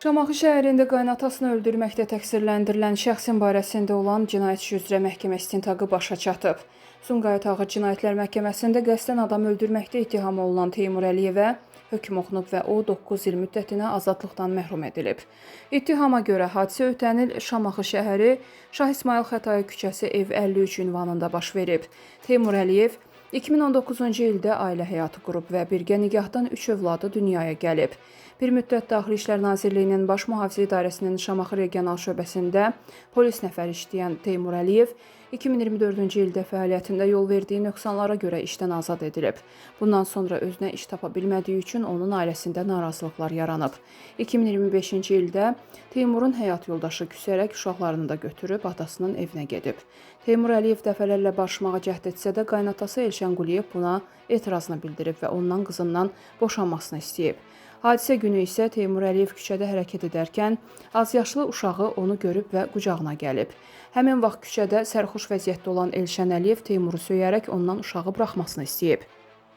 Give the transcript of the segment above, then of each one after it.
Şamaxı şəhərində qaynatasını öldürməkdə təqsirləndirilən şəxsin barəsində olan cinayət işi üzrə məhkəmə istintaqı başa çatıb. Sumqayıt Ağır Cinayətlər Məhkəməsində qəsdən adam öldürməkdə ittiham olunan Teymur Əliyevə hökm oxunub və o 9 il müddətinə azadlıqdan məhrum edilib. İttihama görə hadisə ötən il Şamaxı şəhəri Şah İsmayıl Xətai küçəsi ev 53 ünvanında baş verib. Teymur Əliyev 2019-cu ildə ailə həyatı qurub və birgə nigahdan 3 övladı dünyaya gəlib. Bir müddət Daxili İşlər Nazirliyinin Baş Mühafizə İdarəsinin Şamaxı Regional Şöbəsində polis nəfəri işləyən Teymur Əliyev 2024-cü ildə fəaliyyətində yol verdiyi nöqsanlara görə işdən azad edilib. Bundan sonra özünə iş tapa bilmədiyi üçün onun ailəsində narazılıqlar yaranıb. 2025-ci ildə Teymurun həyat yoldaşı küsərək uşaqlarını da götürüb atasının evinə gedib. Teymur Əliyev dəfələrlə barışmağa cəhd etsə də qaynatası Elşən Quliyev buna etirazını bildirib və ondan qızından boşanmasını istəyib. Hadisə günü isə Teymur Əliyev küçədə hərəkət edərkən azyaşlı uşağı onu görüb və qucağına gəlib. Həmin vaxt küçədə sərxoş vəziyyətdə olan Elşən Əliyev Teymuru söyərək ondan uşağı buraxmasını istəyib.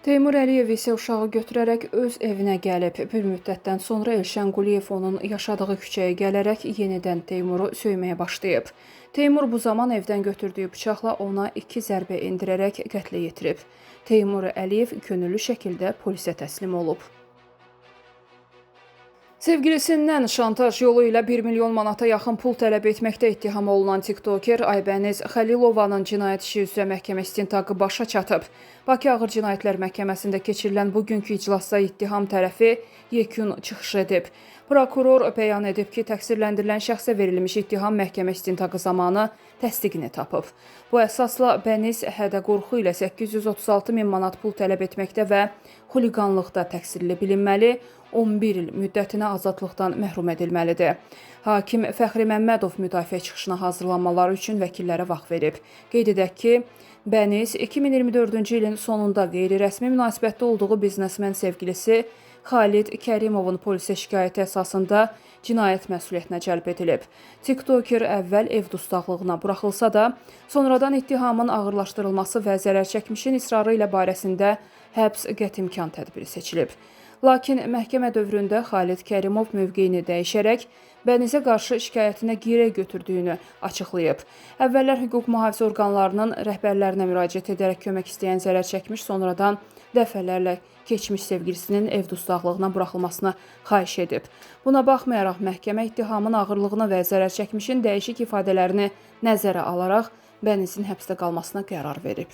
Teymur Əliyev isə uşağı götürərək öz evinə gəlib. Bir müddətdən sonra Elşən Quliyev onun yaşadığı küçəyə gələrək yenidən Teymuru söyməyə başlayıb. Teymur bu zaman evdən götürdüyü bıçaqla ona 2 zərbə endirərək qətlə yetirib. Teymur Əliyev könüllü şəkildə polisə təslim olub. Sevgilisindən şantaj yolu ilə 1 milyon manata yaxın pul tələb etməkdə ittiham olunan tiktoker Aybəniz Xəlilovanın cinayət işi üzrə məhkəmə istintaqı başa çatıb. Bakı Ağır Cinayətlər Məhkəməsində keçirilən bugünkü iclasda ittiham tərəfi yekun çıxış edib. Prokuror bəyan edib ki, təqsirləndirilən şəxsə verilmiş ittiham məhkəmə istintaqı zamanı təsdiqini tapıb. Bu əsasla Bəniz hədə-qorxu ilə 836 min manat pul tələb etməkdə və xuliqanlıqda təqsirli bilinməli, 11 il müddətinə azadlıqdan məhrum edilməlidir. Hakim Fəxri Məmmədov müdafiə çıxışına hazırlanmaları üçün vəkillərə vaxt verib. Qeyd edək ki, Bəniz 2024-cü ilin sonunda qeyri-rəsmi münasibətdə olduğu biznesmen sevgilisi Xalid Kərimovun polisə şikayəti əsasında cinayət məsuliyyətinə cəlb edilib. TikToker əvvəl ev dustaqlığına buraxılsa da, sonradan ittihamın ağırlaşdırılması və zərər çəkmişin israrı ilə barəsində həbs qəti imkan tədbiri seçilib. Lakin məhkəmə dövründə Xalid Kərimov mövqeyini dəyişərək Bənizə qarşı şikayətinə girə götürdüyünü açıqlayıb. Əvvəllər hüquq mühafizə orqanlarının rəhbərlərinə müraciət edərək kömək istəyən zərər çəkmiş, sonradan dəfələrlə keçmiş sevgilisinin ev dustaqlığına buraxılmasını xahiş edib. Buna baxmayaraq məhkəmə ittihamın ağırlığını və zərər çəkmişin dəyişik ifadələrini nəzərə alaraq Bənizin həbsdə qalmasına qərar verib.